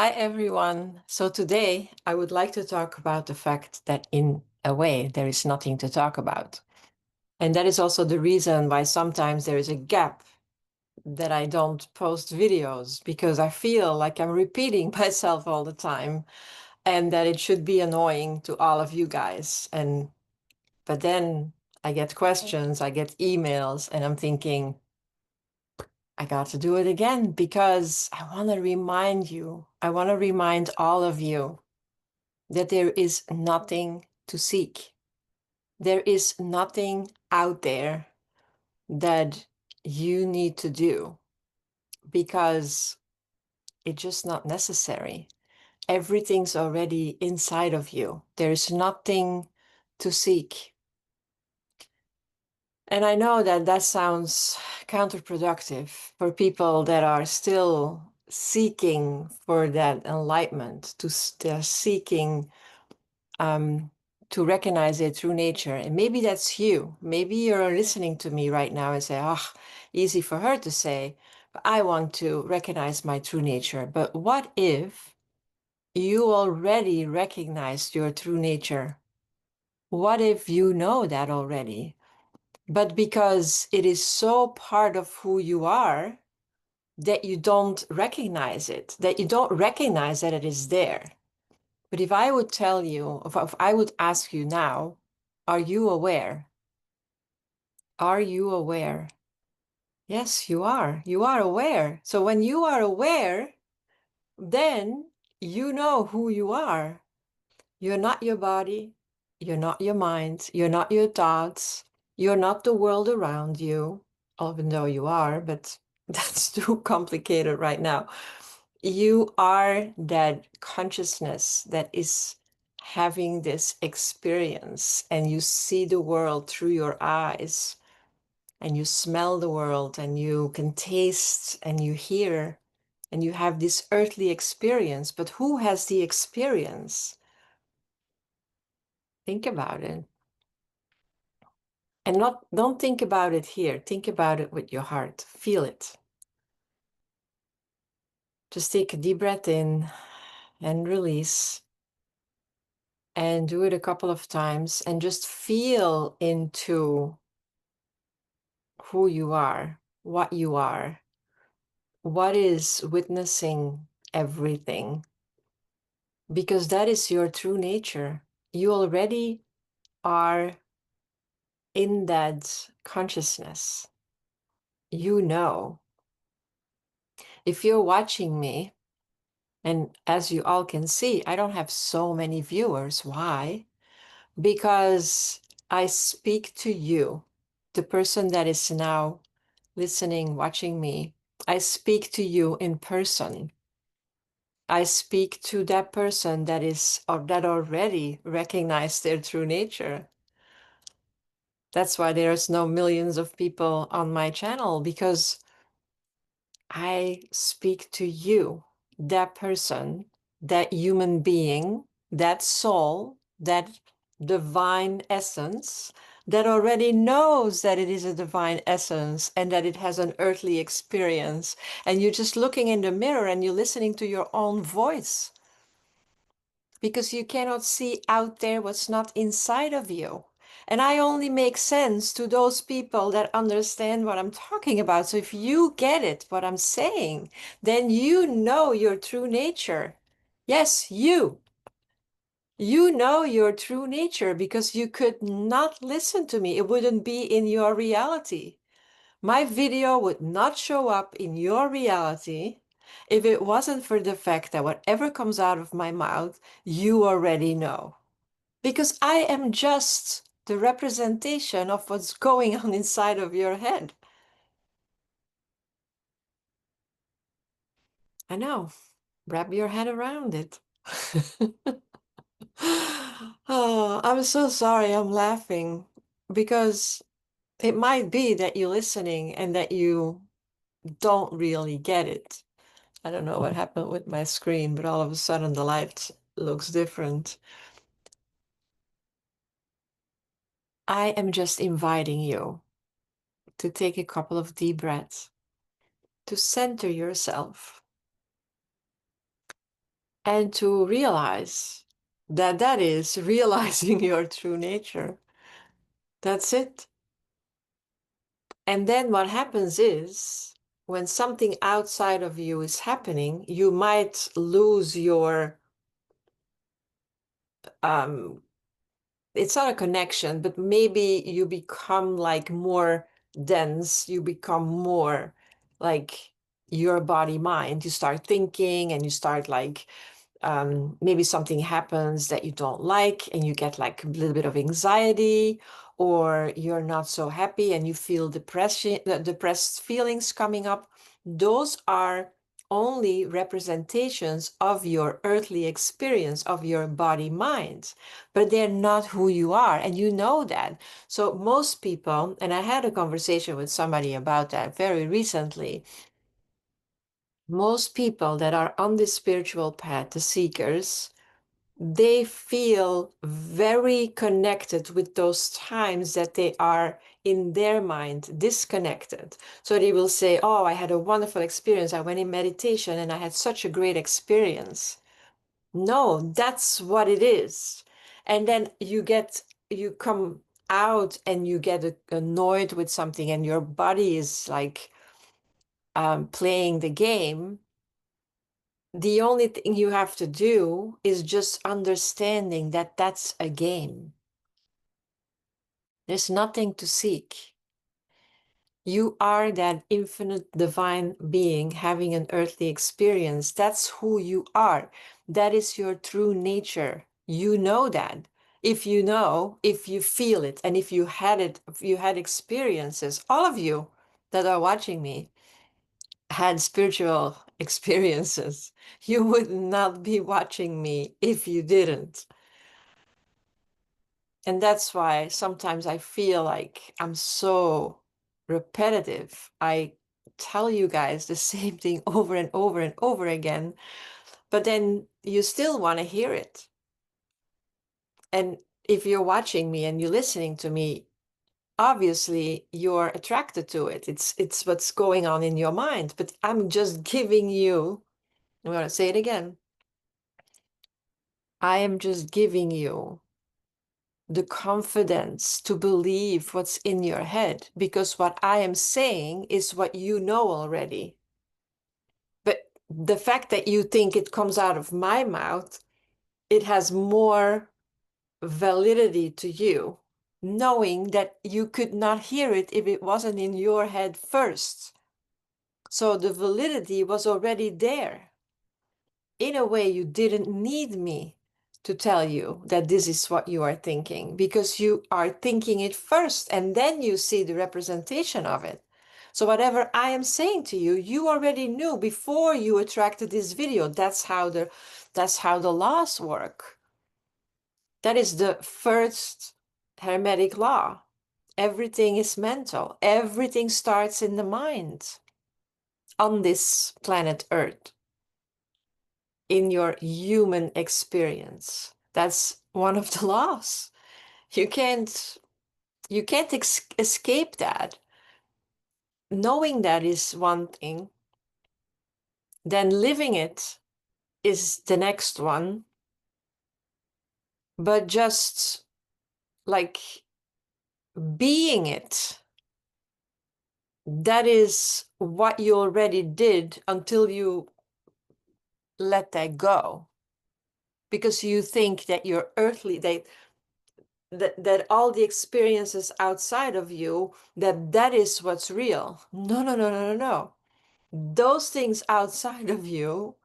Hi, everyone. So today I would like to talk about the fact that in a way there is nothing to talk about. And that is also the reason why sometimes there is a gap that I don't post videos because I feel like I'm repeating myself all the time and that it should be annoying to all of you guys. But then I get questions, I get emails, and I'm thinking, I got to do it again because I want to remind you, I want to remind all of you that there is nothing to seek. There is nothing out there that you need to do because it's just not necessary. Everything's already inside of you. There is nothing to seek. And I know that that sounds counterproductive for people that are still seeking for that enlightenment, they're seeking to recognize their true nature. And maybe that's you. Maybe you're listening to me right now and say, oh, easy for her to say, but I want to recognize my true nature. But what if you already recognized your true nature? What if you know that already? But because it is so part of who you are that you don't recognize it, that you don't recognize that it is there. But if I would tell you, if I would ask you now, are you aware? Are you aware? Yes, you are. You are aware. So when you are aware, then you know who you are. You're not your body. You're not your mind. You're not your thoughts. You're not the world around you, even though you are, but that's too complicated right now. You are that consciousness that is having this experience, and you see the world through your eyes, and you smell the world, and you can taste, and you hear, and you have this earthly experience. But who has the experience? Think about it. And don't think about it here. Think about it with your heart. Feel it. Just take a deep breath in and release. And do it a couple of times and just feel into who you are, what is witnessing everything, because that is your true nature. You already are in that consciousness. You know. If you're watching me, and as you all can see, I don't have so many viewers. Why? Because I speak to you, the person that is now listening, watching me. I speak to you in person. I speak to that person that is or that already recognized their true nature. That's why there's no millions of people on my channel, because I speak to you, that person, that human being, that soul, that divine essence that already knows that it is a divine essence and that it has an earthly experience. And you're just looking in the mirror and you're listening to your own voice because you cannot see out there what's not inside of you. And I only make sense to those people that understand what I'm talking about. So if you get it, what I'm saying, then you know your true nature. Yes, you. You know your true nature because you could not listen to me. It wouldn't be in your reality. My video would not show up in your reality if it wasn't for the fact that whatever comes out of my mouth, you already know. Because I am just the representation of what's going on inside of your head. I know. Wrap your head around it. Oh, I'm so sorry I'm laughing because it might be that you're listening and that you don't really get it. I don't know what happened with my screen, but all of a sudden the light looks different. I am just inviting you to take a couple of deep breaths, to center yourself, and to realize that that is realizing your true nature. That's it. And then what happens is when something outside of you is happening, you might lose your um it's not a connection, but maybe you become like more dense, you become more like your body mind. You start thinking and you start like maybe something happens that you don't like and you get like a little bit of anxiety, or you're not so happy and you feel depression, depressed feelings coming up. Those are only representations of your earthly experience, of your body mind, but they're not who you are, and you know that. So most people, and I had a conversation with somebody about that very recently, most people that are on this spiritual path, the seekers, they feel very connected with those times that they are in their mind disconnected. So they will say, oh, I had a wonderful experience. I went in meditation and I had such a great experience. No, that's what it is. And then you come out and you get annoyed with something and your body is like playing the game. The only thing you have to do is just understanding that that's a game. There's nothing to seek. You are that infinite divine being having an earthly experience. That's who you are. That is your true nature. You know that. If you know, if you feel it, and if you had it, if you had experiences, all of you that are watching me had spiritual experiences. You would not be watching me if you didn't. And that's why sometimes I feel like I'm so repetitive. I tell you guys the same thing over and over and over again, but then you still want to hear it. And if you're watching me and you're listening to me, obviously you're attracted to it. It's what's going on in your mind, but I'm just giving you, I'm going to say it again. I am just giving you the confidence to believe what's in your head, because what I am saying is what you know already. But the fact that you think it comes out of my mouth, it has more validity to you, knowing that you could not hear it if it wasn't in your head first. So the validity was already there. In a way, you didn't need me to tell you that this is what you are thinking, because you are thinking it first and then you see the representation of it. So whatever I am saying to you, you already knew before you attracted this video. That's how the laws work. That is the first Hermetic law. Everything is mental. Everything starts in the mind on this planet Earth, in your human experience. That's one of the laws. You can't escape that. Knowing that is one thing, then living it is the next one. But just like being it, that is what you already did until you let that go. Because you think that you're earthly, that all the experiences outside of you, that is what's real. No, no, no, no, no, no. Those things outside of you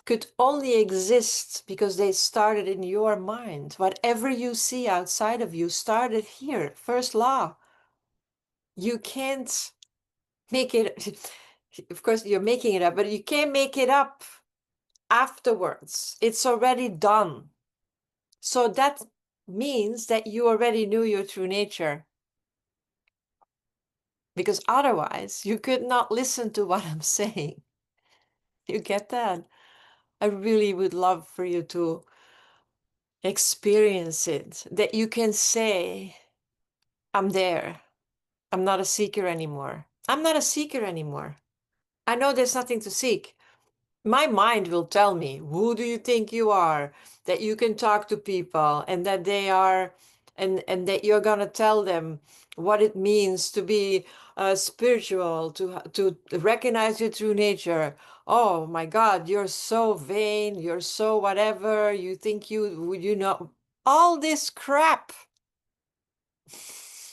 could only exist because they started in your mind. Whatever you see outside of you started here. First law. You can't make it, of course, you're making it up, but you can't make it up afterwards. It's already done. So that means that you already knew your true nature. Because otherwise, you could not listen to what I'm saying. You get that? I really would love for you to experience it, that you can say, I'm there. I'm not a seeker anymore. I'm not a seeker anymore. I know there's nothing to seek. My mind will tell me, who do you think you are, that you can talk to people and that they are, and that you're going to tell them what it means to be spiritual, to recognize your true nature. Oh my God, you're so vain, you're so whatever, you think you know, all this crap.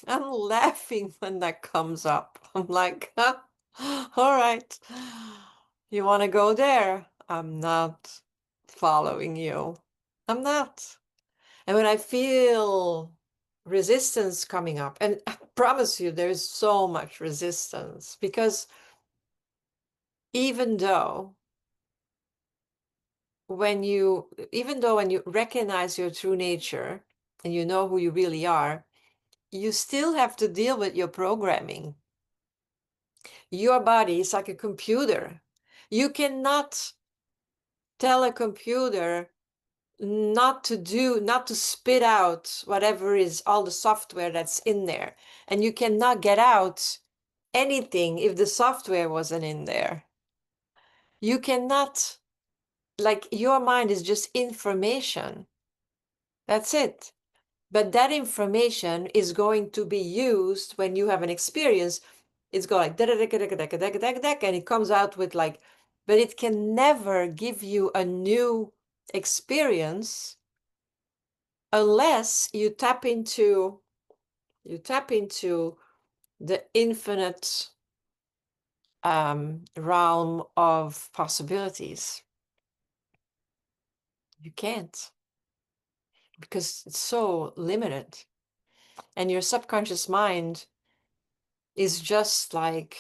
I'm laughing when that comes up. I'm like, huh? All right. You want to go there? I'm not following you. I'm not. And when I feel resistance coming up, and I promise you, there is so much resistance because even though when you recognize your true nature and you know who you really are, you still have to deal with your programming. Your body is like a computer. You cannot tell a computer not to spit out whatever is all the software that's in there. And you cannot get out anything if the software wasn't in there. You cannot, like, your mind is just information. That's it. But that information is going to be used when you have an experience. It's going like and it comes out with like, but it can never give you a new experience unless you tap into the infinite realm of possibilities. You can't, because it's so limited. And your subconscious mind is just like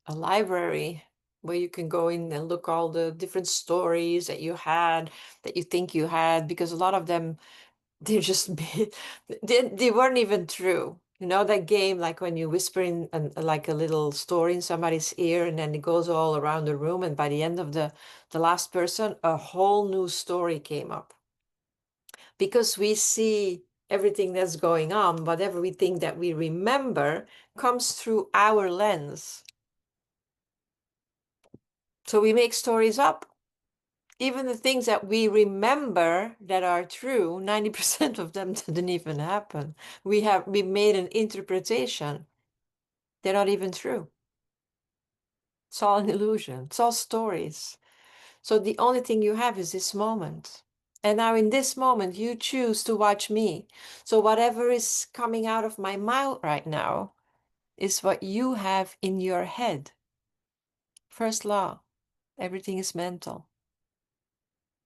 a library where you can go in and look all the different stories that you had, that you think you had, because a lot of them, they're just they weren't even true. You know that game, like when you whisper in like a little story in somebody's ear, and then it goes all around the room, and by the end of the last person, a whole new story came up. Because we see everything that's going on, but everything that we remember comes through our lens. So we make stories up. Even the things that we remember that are true, 90% of them didn't even happen. We made an interpretation. They're not even true. It's all an illusion. It's all stories. So the only thing you have is this moment. And now in this moment, you choose to watch me. So whatever is coming out of my mouth right now is what you have in your head. First law, everything is mental.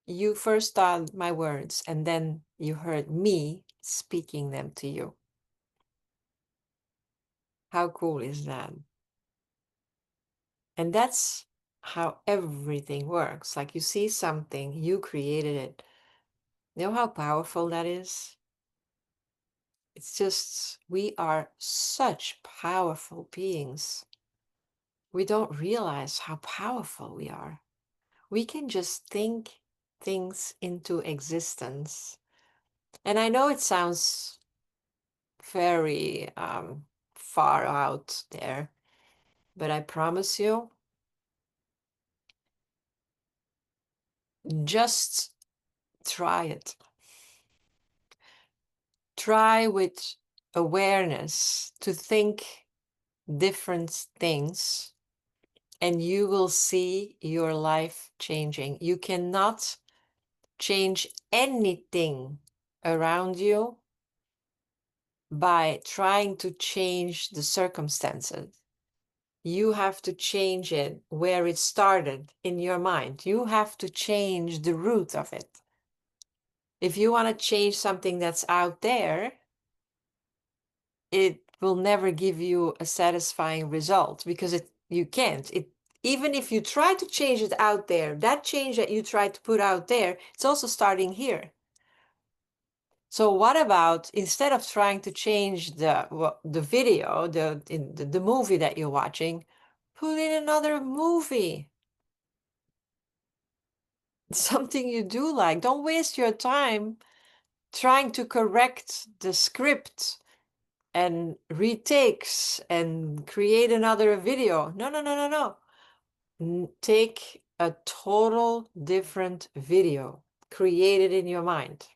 You first thought my words, and then you heard me speaking them to you. How cool is that? And that's how everything works. Like you see something, you created it. You know how powerful that is? It's just, we are such powerful beings. We don't realize how powerful we are. We can just think things into existence. And I know it sounds very far out there, but I promise you, just try it. Try with awareness to think different things, and you will see your life changing. You cannot change anything around you by trying to change the circumstances. You have to change it where it started in your mind. You have to change the root of it. If you want to change something that's out there, it will never give you a satisfying result because you can't. Even if you try to change it out there, that change that you try to put out there, it's also starting here. So what about, instead of trying to change the video, the movie that you're watching, put in another movie. Something you do like. Don't waste your time trying to correct the script and retakes and create another video. No, no, no, no, no. Take a total different video created in your mind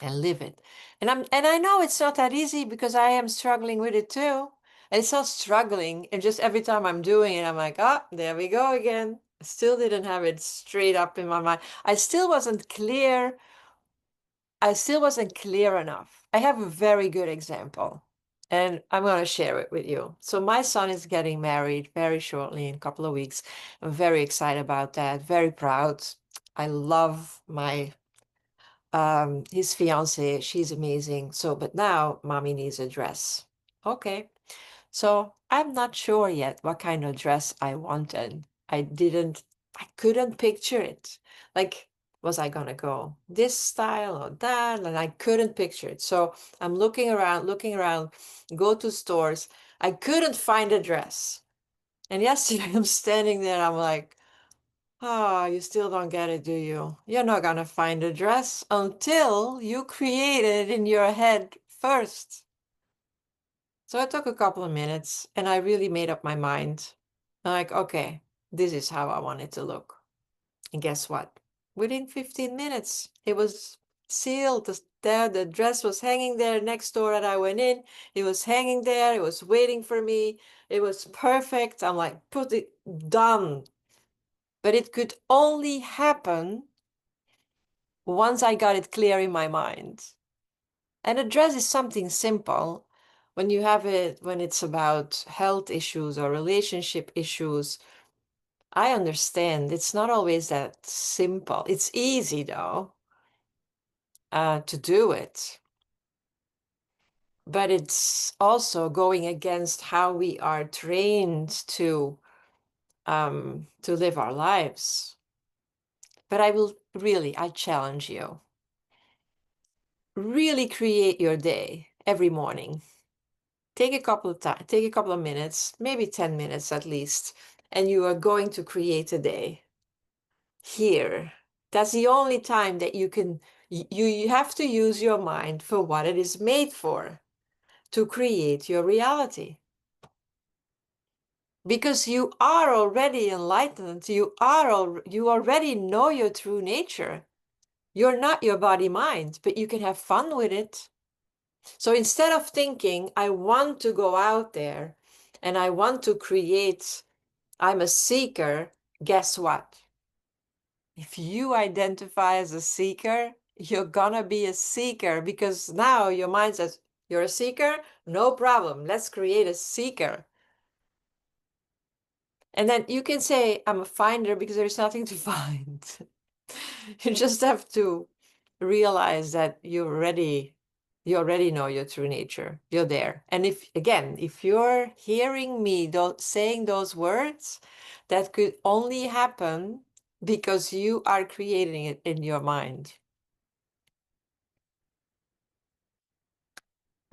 and live it. And I know it's not that easy because I am struggling with it too. And it's not struggling, and just every time I'm doing it, I'm like, oh, there we go again. I still didn't have it straight up in my mind. I still wasn't clear. I still wasn't clear enough. I have a very good example, and I'm going to share it with you. So my son is getting married very shortly, in a couple of weeks. I'm very excited about that, very proud. I love my his fiance. She's amazing. So, but now mommy needs a dress. Okay. So I'm not sure yet what kind of dress I wanted. I couldn't picture it. Like, was I gonna go this style or that? And I couldn't picture it. So I'm looking around, go to stores. I couldn't find a dress. And yesterday I'm standing there, I'm like, oh, you still don't get it, do you? You're not gonna find a dress until you create it in your head first. So it took a couple of minutes and I really made up my mind. I'm like, okay, this is how I want it to look. And guess what? Within 15 minutes, it was sealed. The dress was hanging there next door that I went in. It was hanging there. It was waiting for me. It was perfect. I'm like, put it done. But it could only happen once I got it clear in my mind. And a dress is something simple. When you have it, when it's about health issues or relationship issues, I understand it's not always that simple. It's easy though, to do it, but it's also going against how we are trained to live our lives. But I challenge you. Really create your day every morning. Take a couple of minutes, maybe 10 minutes at least, and you are going to create a day here. That's the only time that you have to use your mind for what it is made for, to create your reality. Because you are already enlightened, you already know your true nature. You're not your body mind, but you can have fun with it. So instead of thinking, I want to go out there and I want to create, I'm a seeker, guess what? If you identify as a seeker, you're gonna be a seeker because now your mind says, you're a seeker? No problem. Let's create a seeker. And then you can say, I'm a finder because there's nothing to find. You just have to realize that you already know your true nature. You're there. And if you're hearing me saying those words, that could only happen because you are creating it in your mind.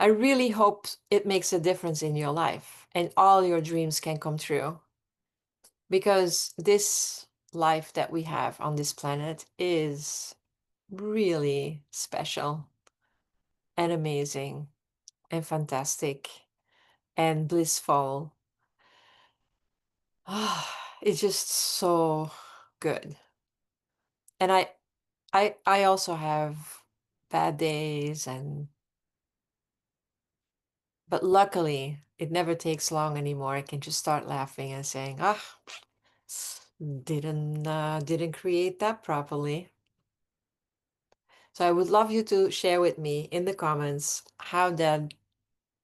I really hope it makes a difference in your life and all your dreams can come true. Because this life that we have on this planet is really special and amazing and fantastic and blissful. It's just so good. And I also have bad days, but luckily it never takes long anymore. I can just start laughing and saying, didn't create that properly. So I would love you to share with me in the comments how that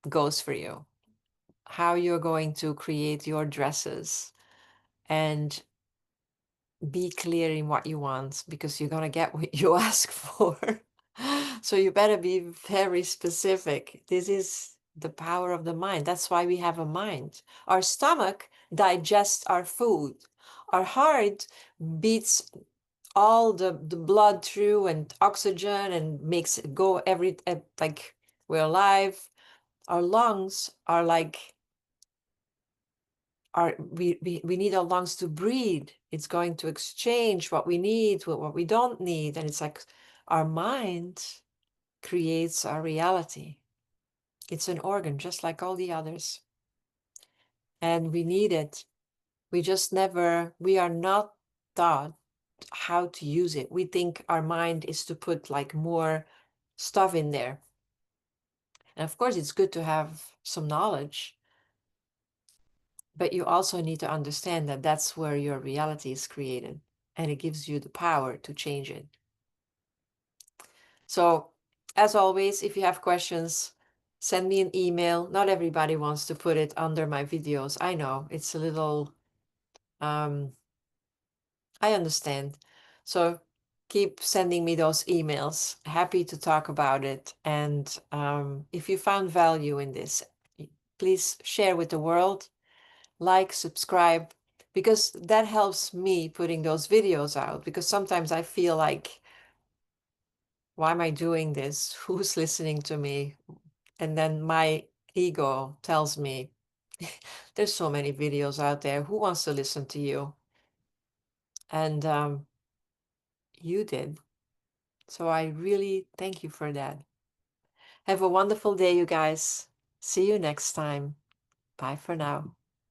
goes for you, how you're going to create your dresses and be clear in what you want because you're going to get what you ask for. So you better be very specific. This is the power of the mind. That's why we have a mind. Our stomach digests our food. Our heart beats all the blood through and oxygen and makes it go like we're alive. Our lungs are like we need our lungs to breathe. It's going to exchange what we need with what we don't need. And it's like our mind creates our reality. It's an organ just like all the others. And we need it. We are not taught how to use it. We think our mind is to put like more stuff in there. And of course, it's good to have some knowledge, but you also need to understand that that's where your reality is created, and it gives you the power to change it. So, as always, if you have questions, send me an email. Not everybody wants to put it under my videos. I know it's a little, I understand. So, keep sending me those emails. Happy to talk about it. And if you found value in this, please share with the world, like, subscribe, because that helps me putting those videos out. Because sometimes I feel like, why am I doing this? Who's listening to me? And then my ego tells me, there's so many videos out there. Who wants to listen to you? And you did. So I really thank you for that. Have a wonderful day, you guys. See you next time. Bye for now.